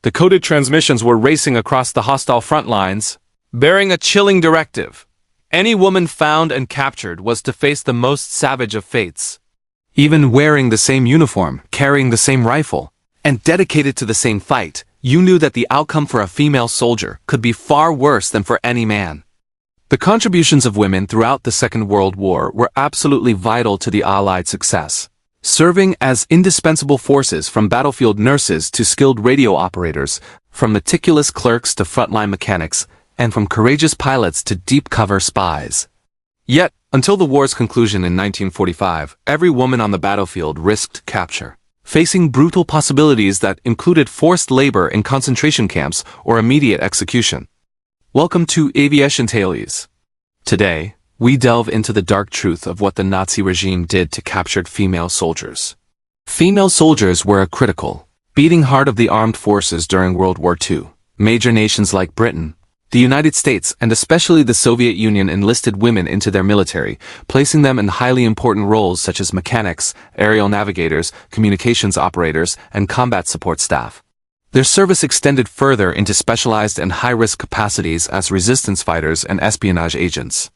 The coded transmissions were racing across the hostile front lines, bearing a chilling directive. Any woman found and captured was to face the most savage of fates. Even wearing the same uniform, carrying the same rifle, and dedicated to the same fight, you knew that the outcome for a female soldier could be far worse than for any man. The contributions of women throughout the Second World War were absolutely vital to the Allied success, serving as indispensable forces from battlefield nurses to skilled radio operators, from meticulous clerks to frontline mechanics, and from courageous pilots to deep-cover spies. Yet, until the war's conclusion in 1945, every woman on the battlefield risked capture, facing brutal possibilities that included forced labor in concentration camps or immediate execution. Welcome to Aviation Tales. Today, we delve into the dark truth of what the Nazi regime did to captured female soldiers. Female soldiers were a critical, beating heart of the armed forces during World War II. Major nations like Britain, the United States, and especially the Soviet Union enlisted women into their military, placing them in highly important roles such as mechanics, aerial navigators, communications operators, and combat support staff. Their service extended further into specialized and high-risk capacities as resistance fighters and espionage agents.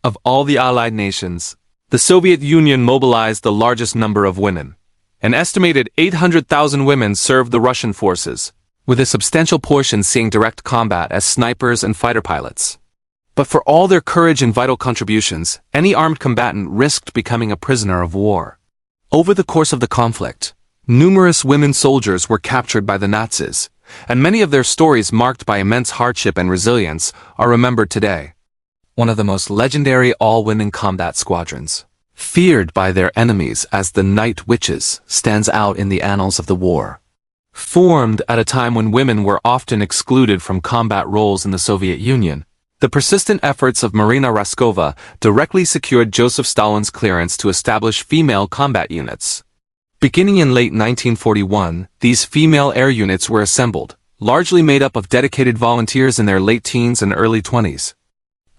Of all the Allied nations, the Soviet Union mobilized the largest number of women. An estimated 800,000 women served the Russian forces, with a substantial portion seeing direct combat as snipers and fighter pilots. But for all their courage and vital contributions, any armed combatant risked becoming a prisoner of war. Over the course of the conflict, numerous women soldiers were captured by the Nazis, and many of their stories, marked by immense hardship and resilience, are remembered today. One of the most legendary all-women combat squadrons, feared by their enemies as the Night Witches, stands out in the annals of the war. Formed at a time when women were often excluded from combat roles in the Soviet Union, the persistent efforts of Marina Raskova directly secured Joseph Stalin's clearance to establish female combat units. Beginning in late 1941, these female air units were assembled, largely made up of dedicated volunteers in their late teens and early 20s.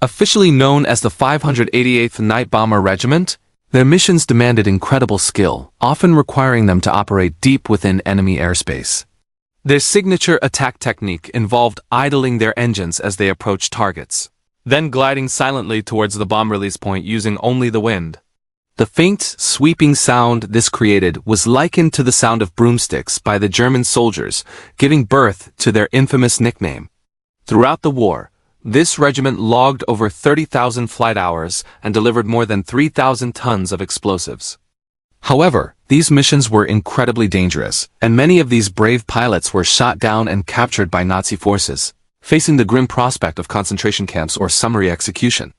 Officially known as the 588th Night Bomber Regiment, their missions demanded incredible skill, often requiring them to operate deep within enemy airspace. Their signature attack technique involved idling their engines as they approached targets, then gliding silently towards the bomb release point using only the wind. The faint, sweeping sound this created was likened to the sound of broomsticks by the German soldiers, giving birth to their infamous nickname. Throughout the war, this regiment logged over 30,000 flight hours and delivered more than 3,000 tons of explosives. However, these missions were incredibly dangerous, and many of these brave pilots were shot down and captured by Nazi forces, facing the grim prospect of concentration camps or summary execution.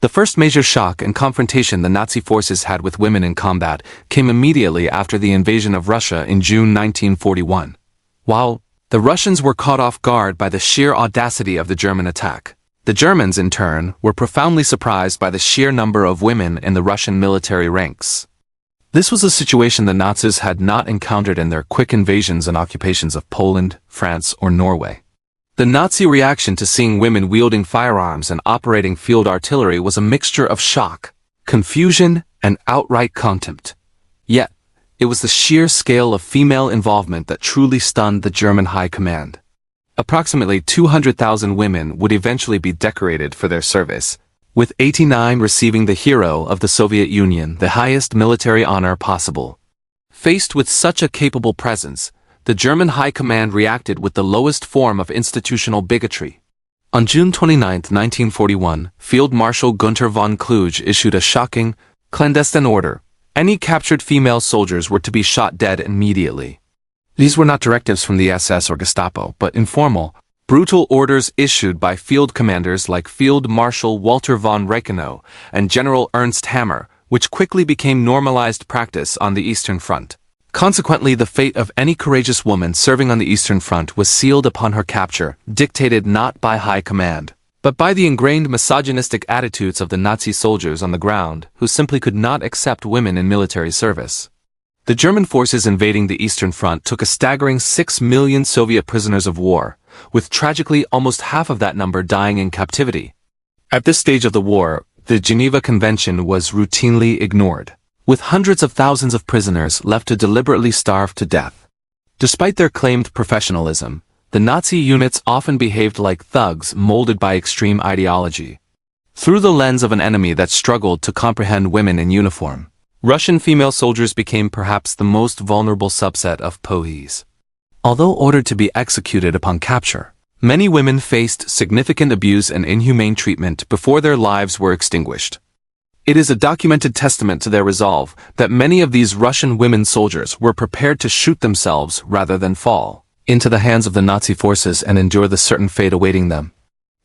The first major shock and confrontation the Nazi forces had with women in combat came immediately after the invasion of Russia in June 1941. While the Russians were caught off guard by the sheer audacity of the German attack, the Germans, in turn, were profoundly surprised by the sheer number of women in the Russian military ranks. This was a situation the Nazis had not encountered in their quick invasions and occupations of Poland, France, or Norway. The Nazi reaction to seeing women wielding firearms and operating field artillery was a mixture of shock, confusion, and outright contempt. Yet, it was the sheer scale of female involvement that truly stunned the German High Command. Approximately 200,000 women would eventually be decorated for their service, with 89 receiving the Hero of the Soviet Union, the highest military honor possible. Faced with such a capable presence, the German High Command reacted with the lowest form of institutional bigotry. On June 29, 1941, Field Marshal Gunther von Kluge issued a shocking, clandestine order. Any captured female soldiers were to be shot dead immediately. These were not directives from the SS or Gestapo, but informal, brutal orders issued by field commanders like Field Marshal Walter von Reichenau and General Ernst Hammer, which quickly became normalized practice on the Eastern Front. Consequently, the fate of any courageous woman serving on the Eastern Front was sealed upon her capture, dictated not by high command, but by the ingrained misogynistic attitudes of the Nazi soldiers on the ground, who simply could not accept women in military service. The German forces invading the Eastern Front took a staggering 6 million Soviet prisoners of war, with tragically almost half of that number dying in captivity. At this stage of the war, the Geneva Convention was routinely ignored, with hundreds of thousands of prisoners left to deliberately starve to death. Despite their claimed professionalism, The Nazi units often behaved like thugs molded by extreme ideology. Through the lens of an enemy that struggled to comprehend women in uniform, Russian female soldiers became perhaps the most vulnerable subset of POIs. Although ordered to be executed upon capture, many women faced significant abuse and inhumane treatment before their lives were extinguished. It is a documented testament to their resolve that many of these Russian women soldiers were prepared to shoot themselves rather than fall into the hands of the Nazi forces and endure the certain fate awaiting them.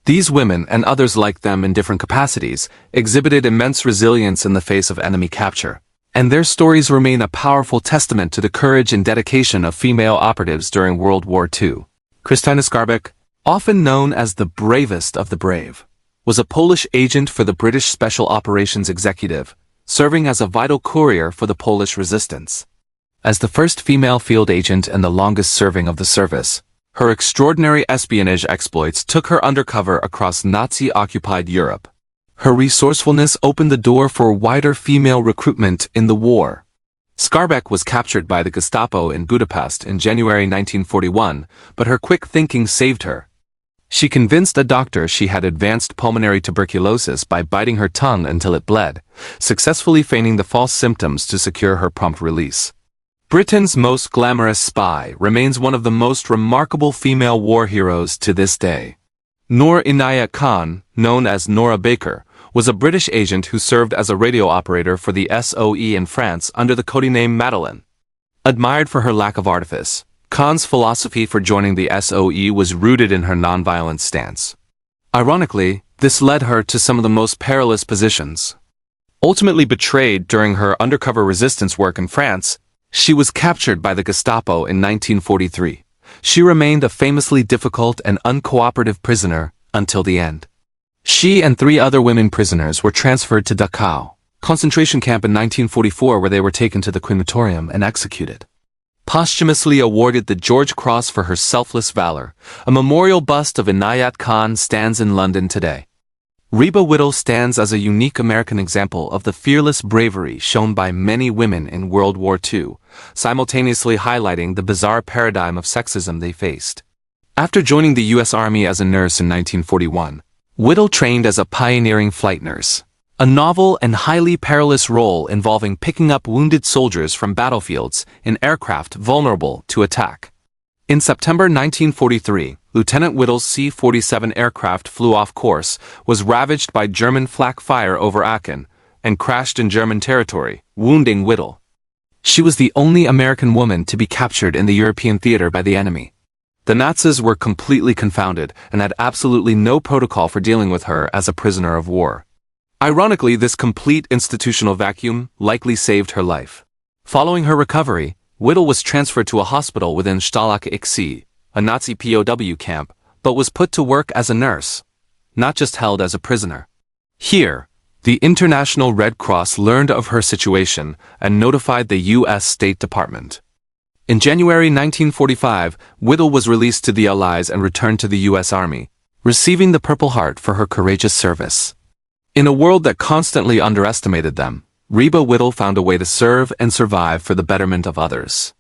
These women, and others like them in different capacities, exhibited immense resilience in the face of enemy capture, and their stories remain a powerful testament to the courage and dedication of female operatives during World War II. Krystyna Skarbek, often known as the bravest of the brave, was a Polish agent for the British Special Operations Executive, serving as a vital courier for the Polish resistance. As the first female field agent and the longest serving of the service, her extraordinary espionage exploits took her undercover across Nazi-occupied Europe. Her resourcefulness opened the door for wider female recruitment in the war. Skarbek was captured by the Gestapo in Budapest in January 1941, but her quick thinking saved her. She convinced a doctor she had advanced pulmonary tuberculosis by biting her tongue until it bled, successfully feigning the false symptoms to secure her prompt release. Britain's most glamorous spy remains one of the most remarkable female war heroes to this day. Noor Inayat Khan, known as Nora Baker, was a British agent who served as a radio operator for the SOE in France under the codename Madeleine. Admired for her lack of artifice, Khan's philosophy for joining the SOE was rooted in her nonviolent stance. Ironically, this led her to some of the most perilous positions. Ultimately betrayed during her undercover resistance work in France, she was captured by the Gestapo in 1943. She remained a famously difficult and uncooperative prisoner until the end. She and 3 other women prisoners were transferred to Dachau concentration camp in 1944, where they were taken to the crematorium and executed. Posthumously awarded the George Cross for her selfless valor, a memorial bust of Inayat Khan stands in London today. Reba Whittle stands as a unique American example of the fearless bravery shown by many women in World War II, simultaneously highlighting the bizarre paradigm of sexism they faced. After joining the U.S. Army as a nurse in 1941, Whittle trained as a pioneering flight nurse, a novel and highly perilous role involving picking up wounded soldiers from battlefields in aircraft vulnerable to attack. In September 1943, Lieutenant Whittle's C-47 aircraft flew off course, was ravaged by German flak fire over Aachen, and crashed in German territory, wounding Whittle. She was the only American woman to be captured in the European theater by the enemy. The Nazis were completely confounded and had absolutely no protocol for dealing with her as a prisoner of war. Ironically, this complete institutional vacuum likely saved her life. Following her recovery, Whittle was transferred to a hospital within Stalag IX, a Nazi POW camp, but was put to work as a nurse, not just held as a prisoner. Here, the International Red Cross learned of her situation and notified the U.S. State Department. In January 1945, Whittle was released to the Allies and returned to the U.S. Army, receiving the Purple Heart for her courageous service. In a world that constantly underestimated them, Reba Whittle found a way to serve and survive for the betterment of others.